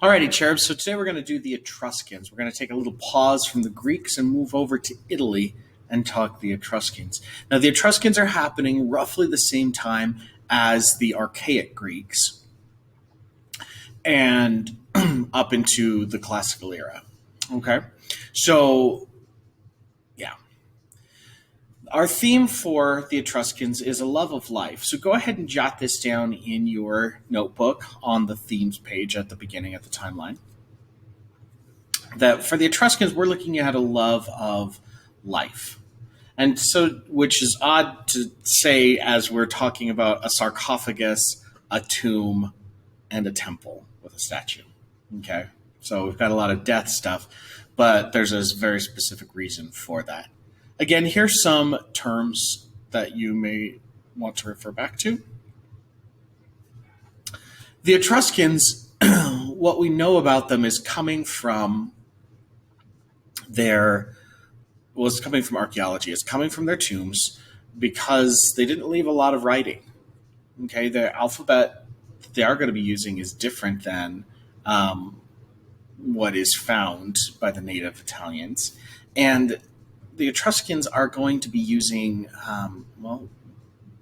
Alrighty, cherubs. So today we're going to do the Etruscans. We're going to take a little pause from the Greeks and move over to Italy and talk the Etruscans. Now, the Etruscans are happening roughly the same time as the archaic Greeks and up into the classical era. Okay, so yeah. Our theme for the Etruscans is a love of life. So go ahead and jot this down in your notebook on the themes page at the beginning of the timeline. That for the Etruscans, we're looking at a love of life. And so, which is odd to say as we're talking about a sarcophagus, a tomb, and a temple with a statue. Okay. So we've got a lot of death stuff, but there's a very specific reason for that. Again, here's some terms that you may want to refer back to. The Etruscans, what we know about them is coming from archaeology. It's coming from their tombs because they didn't leave a lot of writing. Okay, their alphabet that they are going to be using is different than what is found by the native Italians. And the Etruscans are going to be using,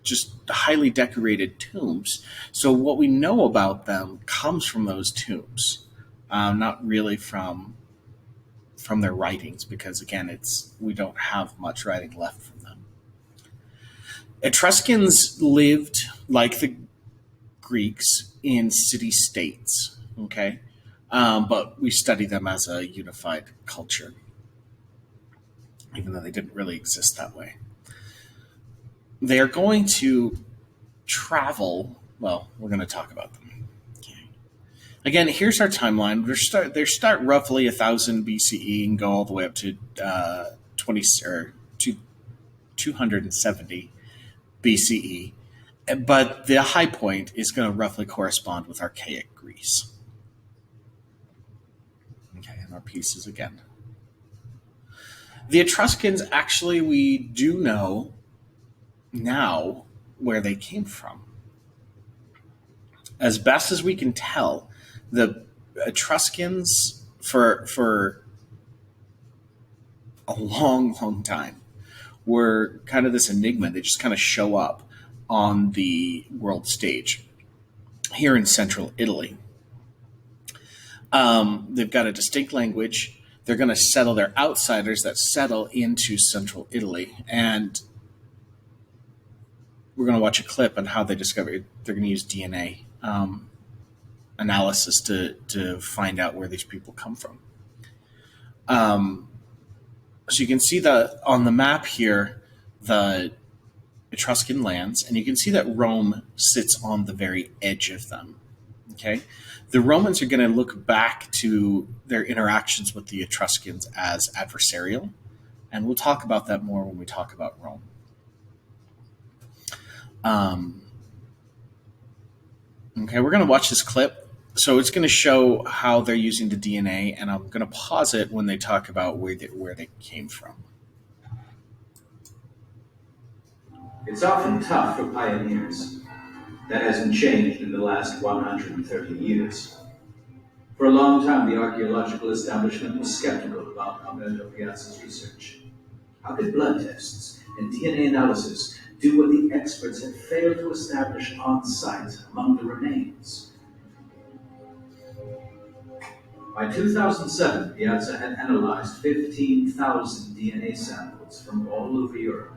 just highly decorated tombs. So what we know about them comes from those tombs, not really from their writings, because again, we don't have much writing left from them. Etruscans lived like the Greeks in city-states, okay? But we study them as a unified culture, even though they didn't really exist that way. They are going to travel. Well, we're going to talk about them. Okay. Again, here's our timeline. They start roughly 1000 BCE and go all the way up to 270 BCE. But the high point is going to roughly correspond with archaic Greece. Okay, and our pieces again. The Etruscans, actually, we do know now where they came from. As best as we can tell, the Etruscans, for a long, long time, were kind of this enigma. They just kind of show up on the world stage here in central Italy. They've got a distinct language. They're going to settle. They're outsiders that settle into central Italy. And we're going to watch a clip on how they discovered. They're going to use DNA analysis to find out where these people come from. So you can see that on the map here, the Etruscan lands, and you can see that Rome sits on the very edge of them. Okay, the Romans are going to look back to their interactions with the Etruscans as adversarial, and we'll talk about that more when we talk about Rome. Okay, we're going to watch this clip. So it's going to show how they're using the DNA, and I'm going to pause it when they talk about where they came from. It's often tough for pioneers. That hasn't changed in the last 130 years. For a long time, the archaeological establishment was skeptical about Alberto Piazza's research. How could blood tests and DNA analysis do what the experts had failed to establish on site among the remains? By 2007, Piazza had analyzed 15,000 DNA samples from all over Europe.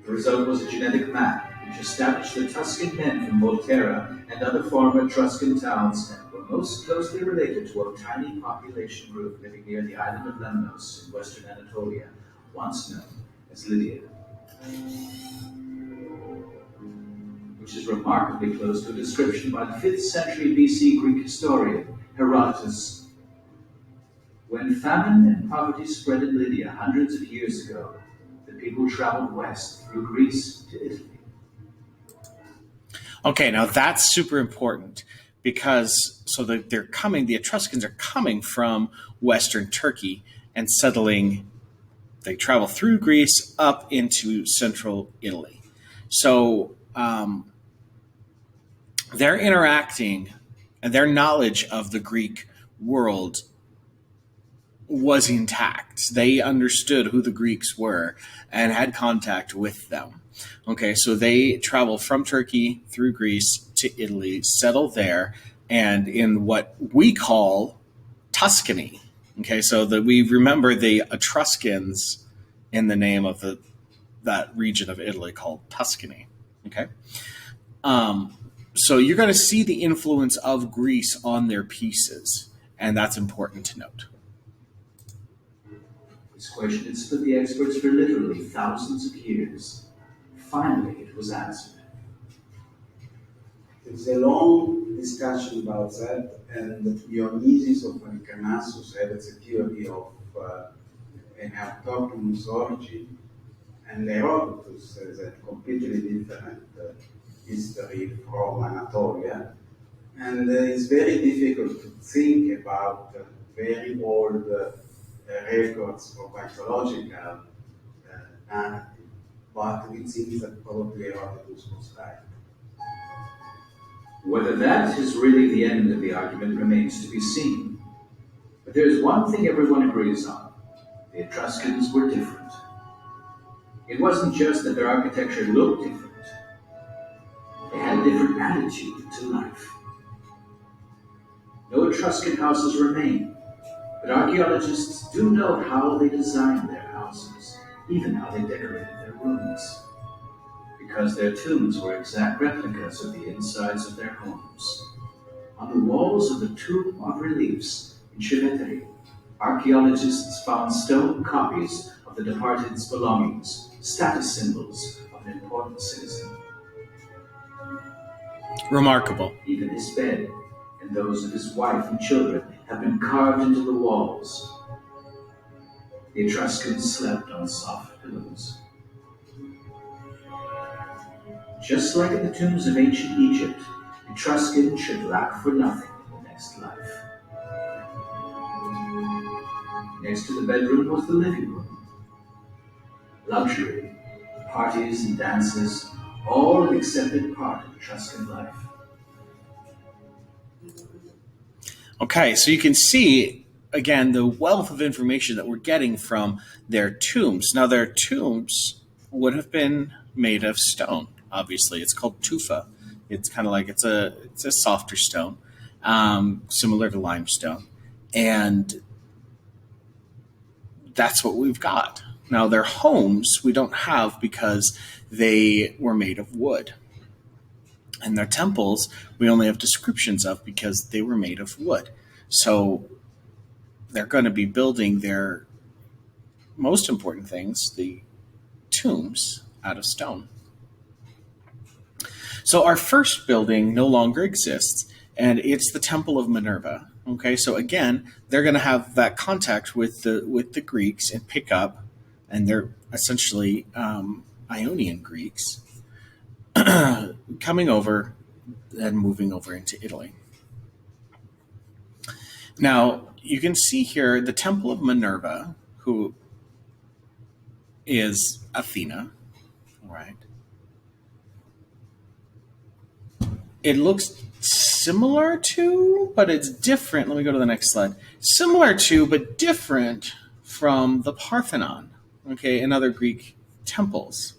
The result was a genetic map which established the Tuscan men from Volterra and other former Etruscan towns were most closely related to a tiny population group living near the island of Lemnos in western Anatolia, once known as Lydia, which is remarkably close to a description by the 5th century BC Greek historian Herodotus. When famine and poverty spread in Lydia hundreds of years ago, the people traveled west through Greece to Italy. Okay, now that's super important because the Etruscans are coming from Western Turkey and settling. They travel through Greece up into central Italy. So they're interacting and their knowledge of the Greek world was intact. They understood who the Greeks were and had contact with them. Okay, so they travel from Turkey through Greece to Italy, settle there, and in what we call Tuscany. Okay, so that we remember the Etruscans in the name of that region of Italy called Tuscany. Okay, so you're going to see the influence of Greece on their pieces, and that's important to note. This question had stood the experts for literally thousands of years. Finally, it was answered. It's a long discussion about that, and Dionysius of Halicarnassus had a theory of an autochthonous origin, and Herodotus has a completely different history from Anatolia. And it's very difficult to think about very old records for mythological narrative, but it seems that probably Herodotus was right. Whether that is really the end of the argument remains to be seen. But there is one thing everyone agrees on. The Etruscans were different. It wasn't just that their architecture looked different. They had a different attitude to life. No Etruscan houses remain, but archaeologists do know how they designed their houses, even how they decorated their rooms, because their tombs were exact replicas of the insides of their homes. On the walls of the tomb of reliefs in Civeteri, archaeologists found stone copies of the departed's belongings, status symbols of an important citizen. Remarkable. Even his bed and those of his wife and children have been carved into the walls. The Etruscans slept on soft pillows. Just like in the tombs of ancient Egypt, Etruscans should lack for nothing in the next life. Next to the bedroom was the living room. Luxury, parties and dances, all an accepted part of Etruscan life. Okay, so you can see, again, the wealth of information that we're getting from their tombs. Now, their tombs would have been made of stone, obviously. It's called tufa. It's kind of like it's a softer stone, similar to limestone. And that's what we've got. Now, their homes we don't have because they were made of wood. And their temples we only have descriptions of because they were made of wood. So they're going to be building their most important things, the tombs, out of stone. So our first building no longer exists, and it's the Temple of Minerva. Okay, so again, they're going to have that contact with the Greeks and pick up, and they're essentially Ionian Greeks coming over and moving over into Italy. Now, you can see here the Temple of Minerva, who is Athena, right? It looks similar to, but it's different. Let me go to the next slide. Similar to, but different from the Parthenon, okay, and other Greek temples.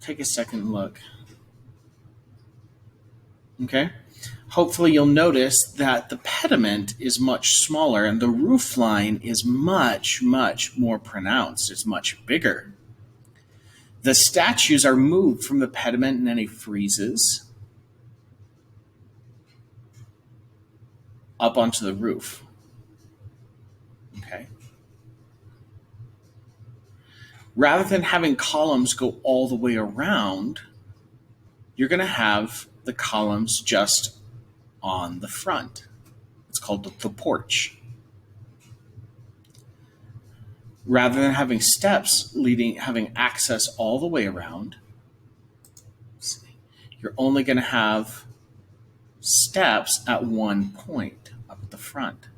Take a second look. Okay. Hopefully you'll notice that the pediment is much smaller and the roof line is much, much more pronounced. It's much bigger. The statues are moved from the pediment in any friezes up onto the roof. Okay. Rather than having columns go all the way around, you're going to have the columns just on the front. It's called the porch. Rather than having steps having access all the way around, you're only going to have steps at one point up at the front.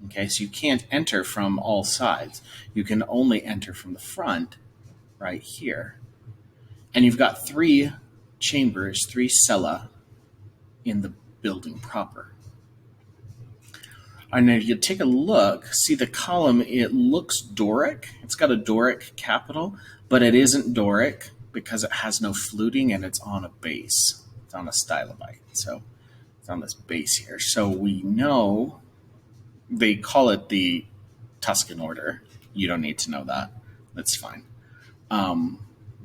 Okay, so you can't enter from all sides. You can only enter from the front right here. And you've got three chambers, three cella, in the building proper. And if you take a look, see the column, it looks Doric. It's got a Doric capital, but it isn't Doric because it has no fluting and it's on a base. It's on a stylobite. So it's on this base here. So we know they call it the Tuscan order. You don't need to know that. That's fine.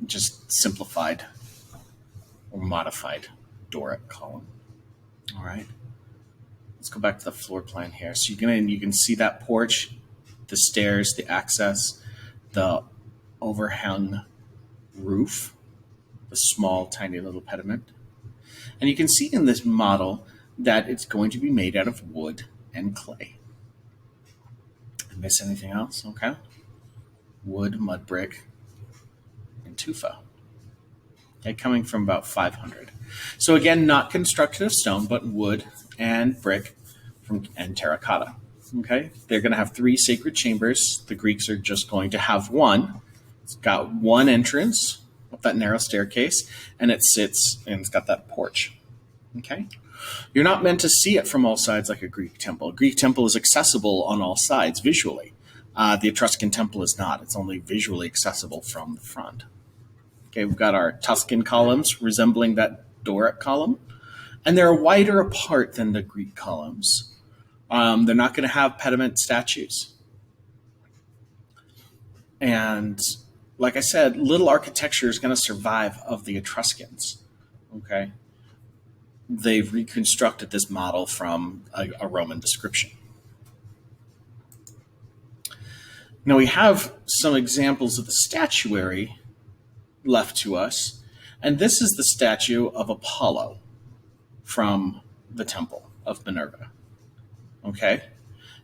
Just simplified or modified Doric column. All right. Let's go back to the floor plan here. So you can see that porch, the stairs, the access, the overhung roof, the small, tiny little pediment. And you can see in this model that it's going to be made out of wood and clay. Did I miss anything else? Okay. Wood, mud brick, and tufa. Okay, coming from about 500. So again, not constructed of stone, but wood and brick and terracotta. Okay, they're going to have 3 sacred chambers. The Greeks are just going to have one. It's got one entrance up that narrow staircase, and it sits and it's got that porch. Okay, you're not meant to see it from all sides like a Greek temple. A Greek temple is accessible on all sides visually. The Etruscan temple is not. It's only visually accessible from the front. Okay, we've got our Tuscan columns resembling that Doric column, and they're wider apart than the Greek columns. They're not going to have pediment statues. And like I said, little architecture is going to survive of the Etruscans. Okay, they've reconstructed this model from a Roman description. Now we have some examples of the statuary left to us, and this is the statue of Apollo from the Temple of Minerva. Okay,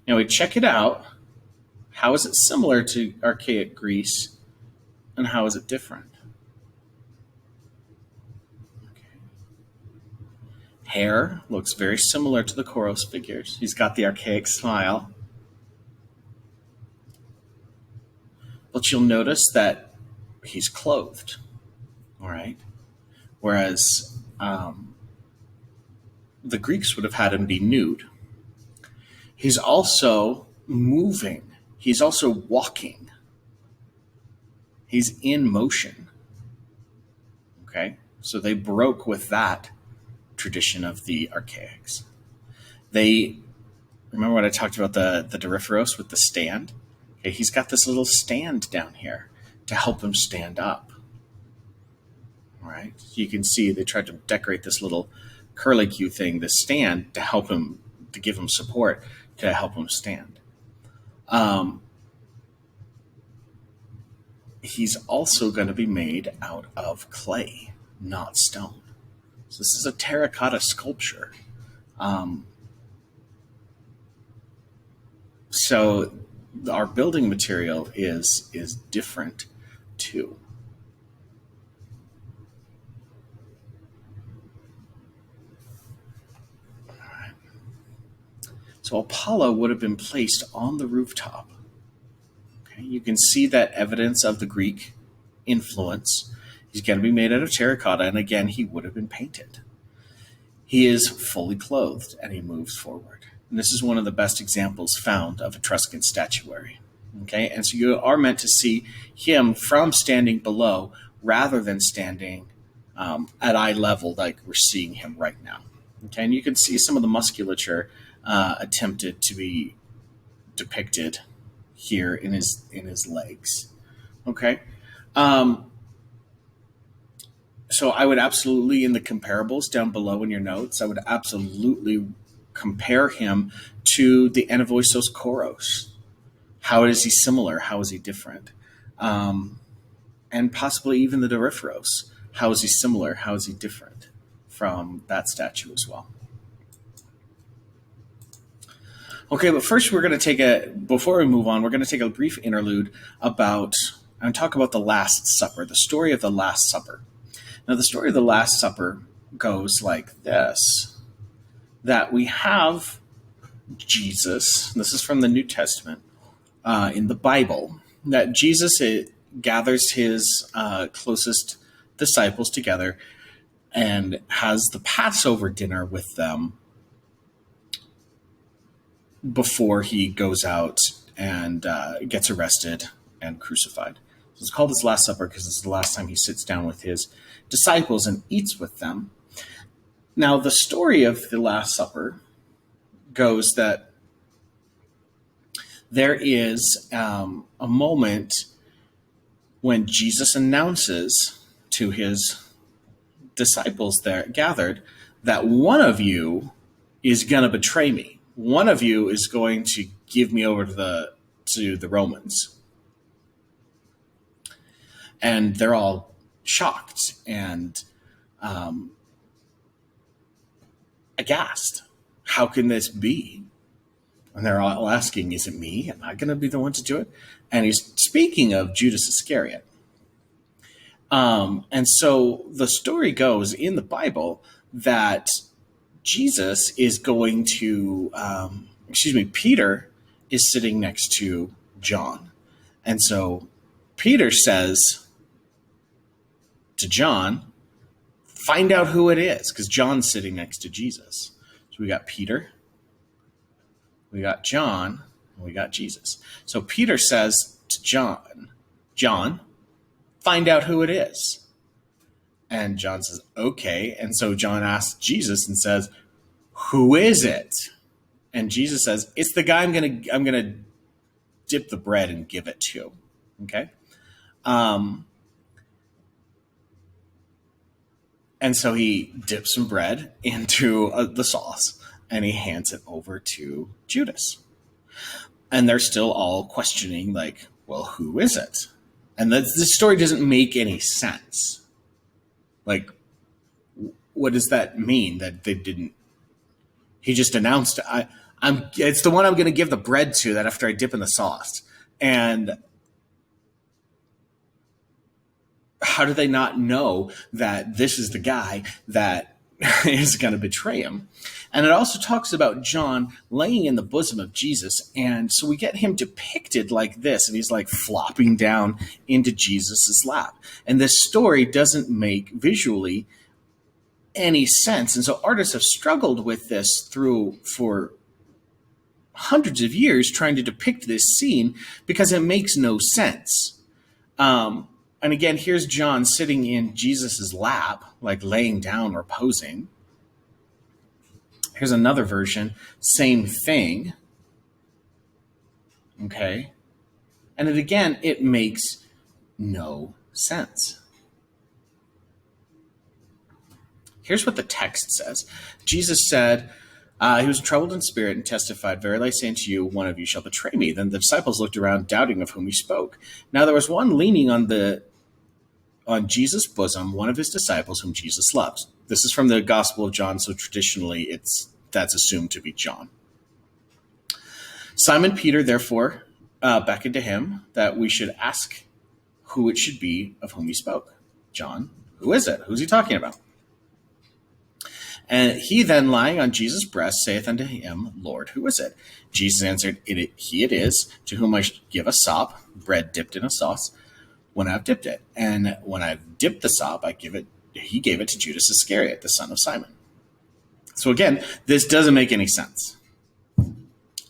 now we check it out. How is it similar to archaic Greece, and how is it different? Okay. Hair looks very similar to the Koros figures. He's got the archaic smile. But you'll notice that he's clothed, all right? Whereas the Greeks would have had him be nude. He's also moving. He's also walking. He's in motion, okay? So they broke with that tradition of the archaics. Remember what I talked about the Doryphoros with the stand? Okay, he's got this little stand down here to help him stand up. All right, you can see they tried to decorate this little curlicue thing, this stand, to help him, to give him support, to help him stand. He's also going to be made out of clay, not stone. So this is a terracotta sculpture. So our building material is different too. All right. So Apollo would have been placed on the rooftop. Okay, you can see that evidence of the Greek influence. He's going to be made out of terracotta, and again, he would have been painted. He is fully clothed, and he moves forward. And this is one of the best examples found of Etruscan statuary. Okay, and so you are meant to see him from standing below rather than standing at eye level like we're seeing him right now. Okay, and you can see some of the musculature attempted to be depicted here in his legs. Okay, so I would absolutely, in the comparables down below in your notes, I would absolutely compare him to the Enovoisos Koros. How is he similar? How is he different? And possibly even the Doryphoros. How is he similar? How is he different from that statue as well? Okay, but first we're going to take before we move on, we're going to take a brief interlude and talk about the Last Supper, the story of the Last Supper. Now, the story of the Last Supper goes like this, that we have Jesus, this is from the New Testament, in the Bible, that Jesus gathers his closest disciples together and has the Passover dinner with them before he goes out and gets arrested and crucified. So it's called his Last Supper because it's the last time he sits down with his disciples and eats with them. Now, the story of the Last Supper goes that there is a moment when Jesus announces to his disciples there gathered that one of you is going to betray me. One of you is going to give me over to the Romans. And they're all shocked and aghast. How can this be? And they're all asking, is it me? Am I going to be the one to do it? And he's speaking of Judas Iscariot. And so the story goes in the Bible that Jesus is going to, Peter is sitting next to John. And so Peter says to John, find out who it is, because John's sitting next to Jesus. So we got Peter, we got John, and we got Jesus. So Peter says to John, find out who it is. And John says, okay. And so John asks Jesus and says, who is it? And Jesus says, it's the guy I'm gonna dip the bread and give it to. Okay. And so he dips some bread into the sauce and he hands it over to Judas. And they're still all questioning, like, well, who is it? And this story doesn't make any sense. Like, what does that mean that they didn't? He just announced, it's the one I'm going to give the bread to that after I dip in the sauce. And how do they not know that this is the guy that is going to betray him? And it also talks about John laying in the bosom of Jesus. And so we get him depicted like this, and he's like flopping down into Jesus's lap. And this story doesn't make visually any sense. And so artists have struggled with this for hundreds of years trying to depict this scene because it makes no sense. And again, here's John sitting in Jesus's lap, like laying down or posing. Here's another version, same thing. Okay. And it makes no sense. Here's what the text says. Jesus said, he was troubled in spirit and testified, verily I say unto you, one of you shall betray me. Then the disciples looked around, doubting of whom he spoke. Now there was one leaning on Jesus' bosom, one of his disciples whom Jesus loved. This is from the Gospel of John, so traditionally that's assumed to be John. Simon Peter, therefore, beckoned to him that we should ask who it should be of whom he spoke. John, who is it? Who's he talking about? And he then, lying on Jesus' breast, saith unto him, Lord, who is it? Jesus answered, He it is, to whom I give a sop, bread dipped in a sauce, when I've dipped it. And when I've dipped the sop, he gave it to Judas Iscariot, the son of Simon. So again, this doesn't make any sense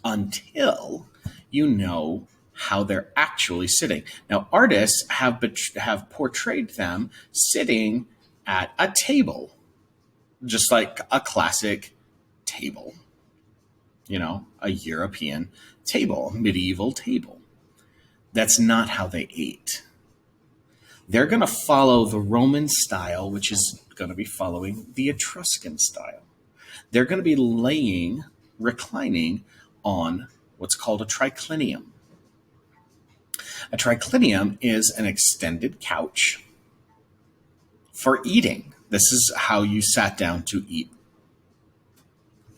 until you know how they're actually sitting. Now, artists have portrayed them sitting at a table, just like a classic table, a European table, medieval table. That's not how they ate. They're going to follow the Roman style, which is going to be following the Etruscan style. They're going to be reclining on what's called a triclinium. A triclinium is an extended couch for eating. This is how you sat down to eat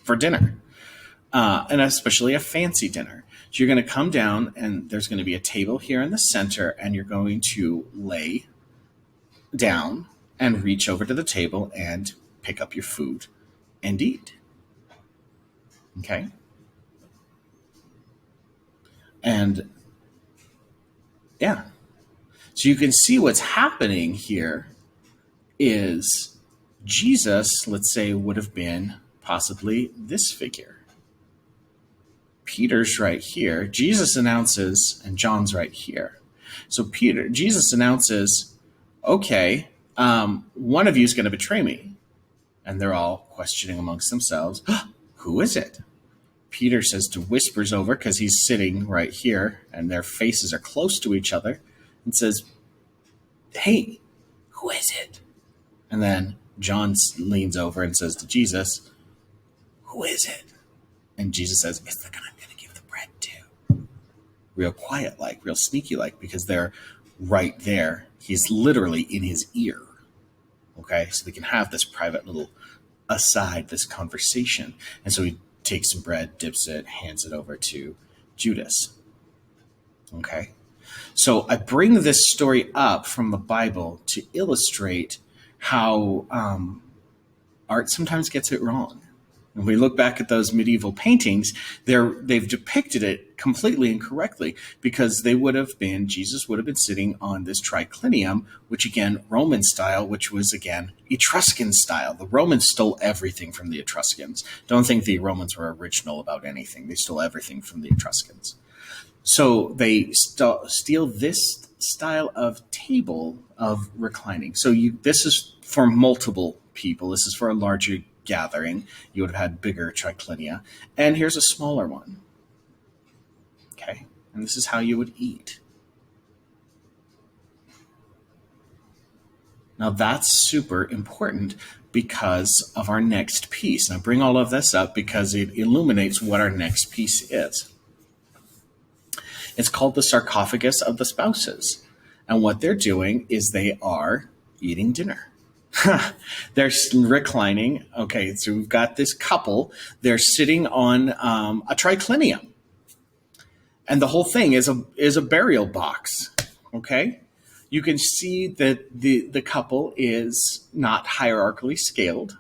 for dinner, and especially a fancy dinner. So you're going to come down, and there's going to be a table here in the center, and you're going to lay down and reach over to the table and pick up your food and eat. Okay? And yeah. So you can see what's happening here is Jesus, let's say, would have been possibly this figure. Peter's right here. Jesus announces, and John's right here. So Jesus announces, okay, one of you is going to betray me. And they're all questioning amongst themselves, who is it? Peter says to whispers over, because he's sitting right here and their faces are close to each other, and says, hey, who is it? And then John leans over and says to Jesus, who is it? And Jesus says, it's the guy I'm going to give the bread to. Real quiet like, real sneaky like, because they're right there. He's literally in his ear. Okay, so they can have this private little aside, this conversation. And so he takes some bread, dips it, hands it over to Judas. Okay, so I bring this story up from the Bible to illustrate how art sometimes gets it wrong. When we look back at those medieval paintings, they've depicted it completely incorrectly, because Jesus would have been sitting on this triclinium, which again, Roman style, which was again, Etruscan style. The Romans stole everything from the Etruscans. Don't think the Romans were original about anything. They stole everything from the Etruscans. So they steal this style of table of reclining. So this is for multiple people. This is for a larger gathering. You would have had bigger triclinia. And here's a smaller one. Okay. And this is how you would eat. Now that's super important because of our next piece. And I bring all of this up because it illuminates what our next piece is. It's called the Sarcophagus of the Spouses. And what they're doing is they are eating dinner. They're reclining. Okay, so we've got this couple. They're sitting on a triclinium. And the whole thing is a burial box. Okay? You can see that the couple is not hierarchically scaled,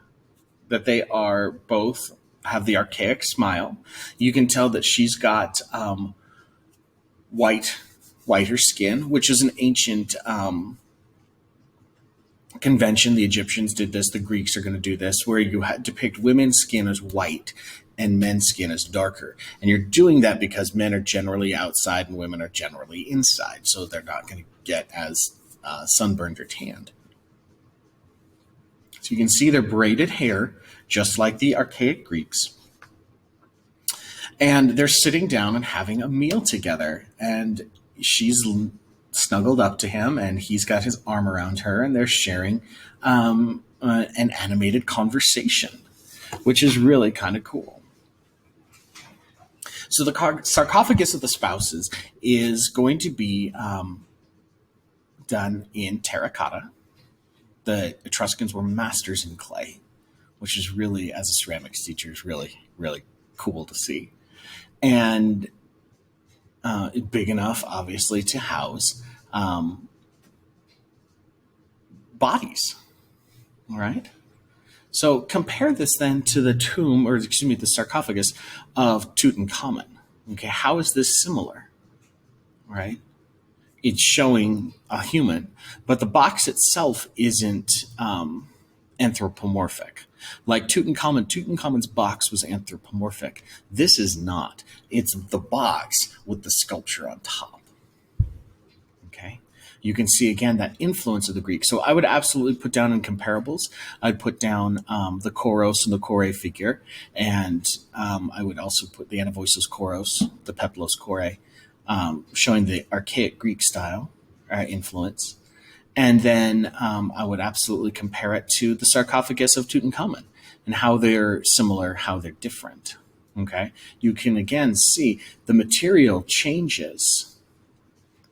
that they are both have the archaic smile. You can tell that she's got whiter skin, which is an ancient convention. The Egyptians did this. The Greeks are going to do this, where you depict women's skin as white and men's skin as darker. And you're doing that because men are generally outside and women are generally inside. So they're not going to get as sunburned or tanned. So you can see their braided hair, just like the archaic Greeks. And they're sitting down and having a meal together. And she's snuggled up to him, and he's got his arm around her, and they're sharing an animated conversation, which is really kind of cool. So the Sarcophagus of the Spouses is going to be done in terracotta. The Etruscans were masters in clay, which is really, as a ceramics teacher, is really, really cool to see. And big enough, obviously, to house bodies. All right. So compare this then to the the sarcophagus of Tutankhamun. Okay, how is this similar? All right. It's showing a human, but the box itself isn't anthropomorphic. Like Tutankhamun's box was anthropomorphic. This is not. It's the box with the sculpture on top. Okay? You can see, again, that influence of the Greek. So I would absolutely put down in comparables. I'd put down the Koros and the Kore figure. And I would also put the Anavoisos Koros, the Peplos Kore, showing the archaic Greek style influence. And then I would absolutely compare it to the sarcophagus of Tutankhamun and how they're similar, how they're different. Okay, you can again see the material changes.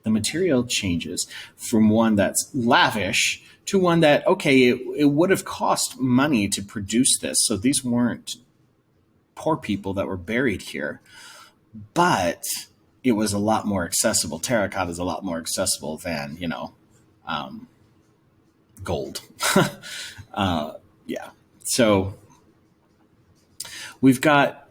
The material changes from one that's lavish to one that, okay, it would have cost money to produce this. So these weren't poor people that were buried here, but it was a lot more accessible. Terracotta is a lot more accessible than, gold. Yeah. So we've got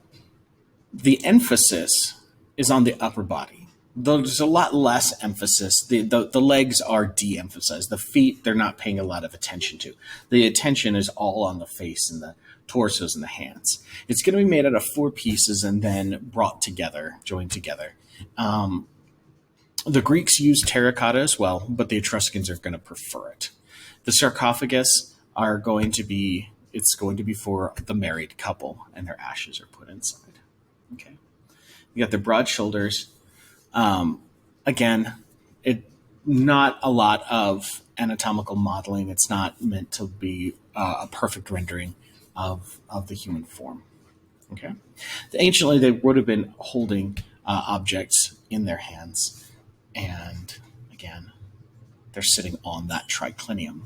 the emphasis is on the upper body. there's a lot less emphasis. The legs are de-emphasized. The feet, they're not paying a lot of attention to. The attention is all on the face and the torsos and the hands. It's going to be made out of 4 pieces and then brought together, joined together. The Greeks used terracotta as well, but the Etruscans are going to prefer it. The sarcophagus it's going to be for the married couple, and their ashes are put inside. Okay. You got the broad shoulders. Again, not a lot of anatomical modeling. It's not meant to be a perfect rendering of the human form. Okay. Anciently, they would have been holding objects in their hands, and again, they're sitting on that triclinium.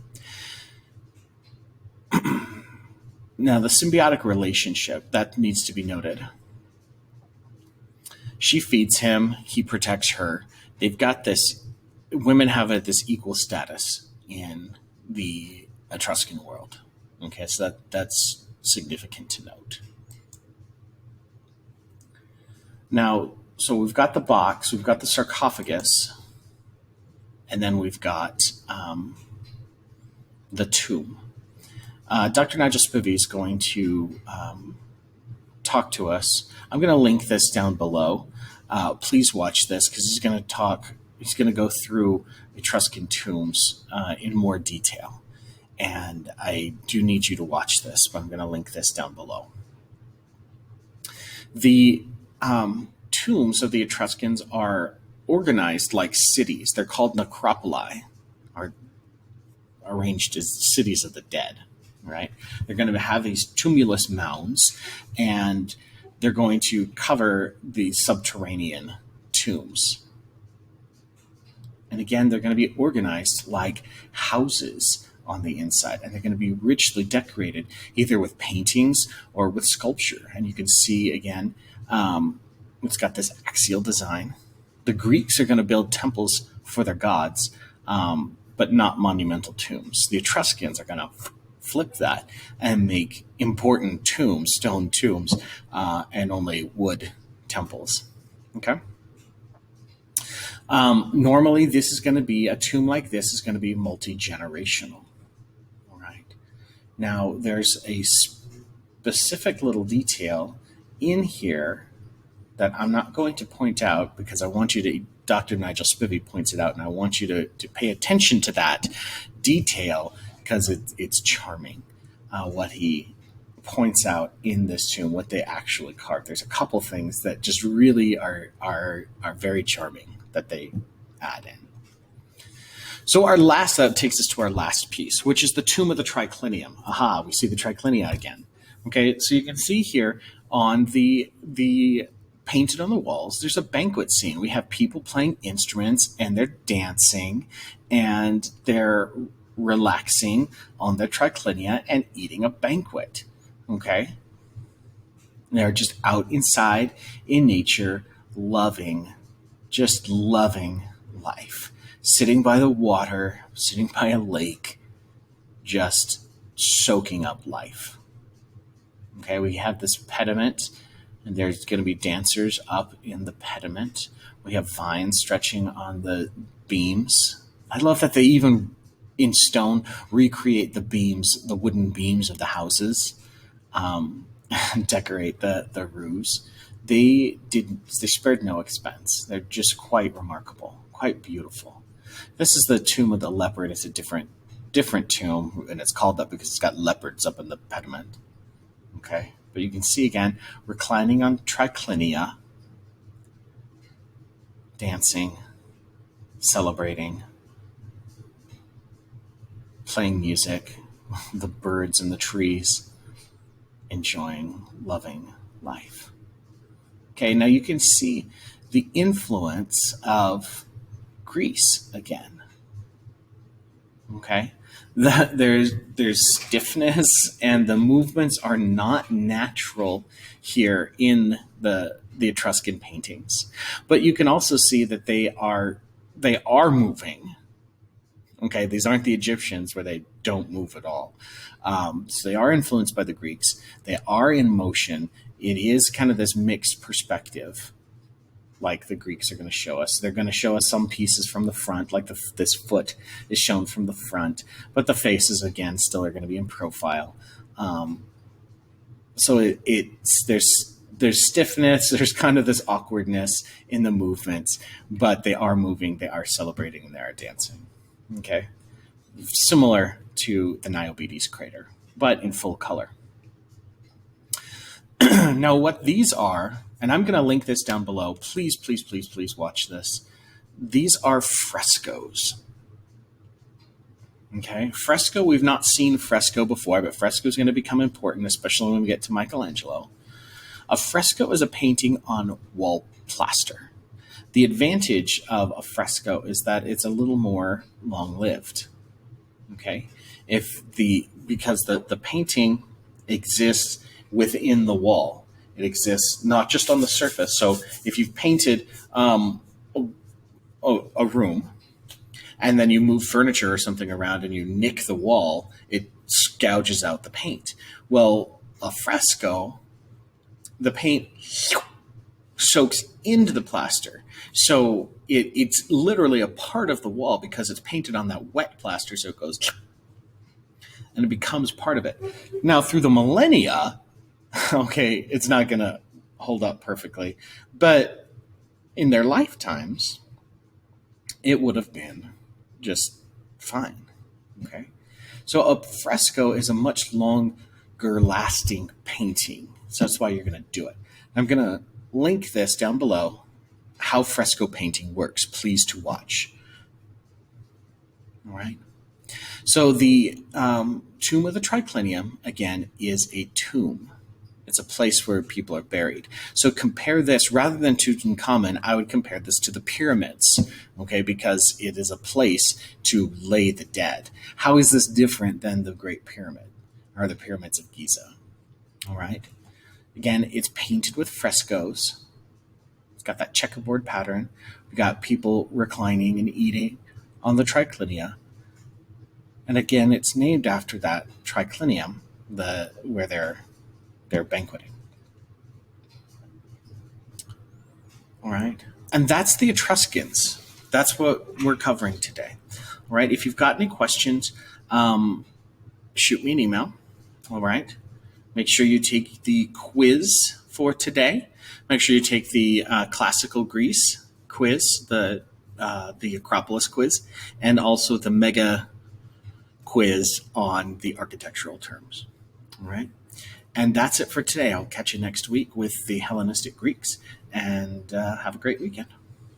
Now, the symbiotic relationship, that needs to be noted. She feeds him, he protects her. They've got this, women have this equal status in the Etruscan world. Okay, so that's significant to note. Now, so we've got the box, we've got the sarcophagus, and then we've got the tomb. Dr. Nigel Spivey is going to talk to us. I'm going to link this down below. Please watch this because he's going to go through Etruscan tombs in more detail. And I do need you to watch this, but I'm going to link this down below. The tombs of the Etruscans are organized like cities. They're called necropoli, are arranged as cities of the dead. Right? They're going to have these tumulus mounds, and they're going to cover the subterranean tombs. And again, they're going to be organized like houses on the inside, and they're going to be richly decorated, either with paintings or with sculpture. And you can see, again, it's got this axial design. The Greeks are going to build temples for their gods, but not monumental tombs. The Etruscans are going to flip that and make important tombs, stone tombs, and only wood temples. Okay. Normally, this is going to be a tomb like this is going to be multi-generational. All right. Now, there's a specific little detail in here that I'm not going to point out because I want you to. Dr. Nigel Spivey points it out, and I want you to pay attention to that detail, because it's charming what he points out in this tomb, what they actually carved. There's a couple things that just really are very charming that they add in. So that takes us to our last piece, which is the tomb of the triclinium. Aha, we see the triclinia again. Okay, so you can see here on the painted on the walls, there's a banquet scene. We have people playing instruments, and they're dancing, and they're relaxing on the triclinia and eating a banquet. Okay? They're just out inside in nature, just loving life. Sitting by the water, sitting by a lake, just soaking up life. Okay, we have this pediment, and there's going to be dancers up in the pediment. We have vines stretching on the beams. I love that they even in stone recreate the wooden beams of the houses, and decorate the roofs. They spared no expense. They're just quite remarkable, quite beautiful. This is the tomb of the leopard. It's a different tomb, and it's called that because it's got leopards up in the pediment. Okay, but you can see again, reclining on triclinia, dancing, celebrating, playing music, the birds and the trees, enjoying, loving life. Okay, now you can see the influence of Greece again. Okay, there's stiffness, and the movements are not natural here in the Etruscan paintings. But you can also see that they are moving. Okay, these aren't the Egyptians where they don't move at all. So they are influenced by the Greeks. They are in motion. It is kind of this mixed perspective like the Greeks are going to show us. They're going to show us some pieces from the front, like this foot is shown from the front, but the faces, again, still are going to be in profile. So there's stiffness, there's kind of this awkwardness in the movements, but they are moving, they are celebrating, and they are dancing. Okay, similar to the Niobedes crater, but in full color. Now, what these are, and I'm going to link this down below. Please, please, please, please watch this. These are frescoes. Okay, fresco, we've not seen fresco before, but fresco is going to become important, especially when we get to Michelangelo. A fresco is a painting on wall plaster. The advantage of a fresco is that it's a little more long-lived. Okay, because the painting exists within the wall. It exists not just on the surface. So if you've painted a room and then you move furniture or something around and you nick the wall, it gouges out the paint. Well, a fresco, the paint soaks into the plaster. So it's literally a part of the wall because it's painted on that wet plaster, so it goes and it becomes part of it. Now, through the millennia, okay, it's not going to hold up perfectly, but in their lifetimes, it would have been just fine. Okay, so a fresco is a much longer lasting painting. So that's why you're going to do it. I'm going to link this down below, how fresco painting works. Please to watch. All right. So the tomb of the Triclinium, again, is a tomb. It's a place where people are buried. So compare this, rather than Tutankhamun, I would compare this to the pyramids, okay, because it is a place to lay the dead. How is this different than the Great Pyramid or the pyramids of Giza? All right. Again, it's painted with frescoes. It's got that checkerboard pattern. We got people reclining and eating on the triclinia. And again, it's named after that triclinium, where they're banqueting. All right. And that's the Etruscans. That's what we're covering today. All right. If you've got any questions, shoot me an email. All right. Make sure you take the quiz for today. Make sure you take the classical Greece quiz, the Acropolis quiz, and also the mega quiz on the architectural terms. All right. And that's it for today. I'll catch you next week with the Hellenistic Greeks, and have a great weekend.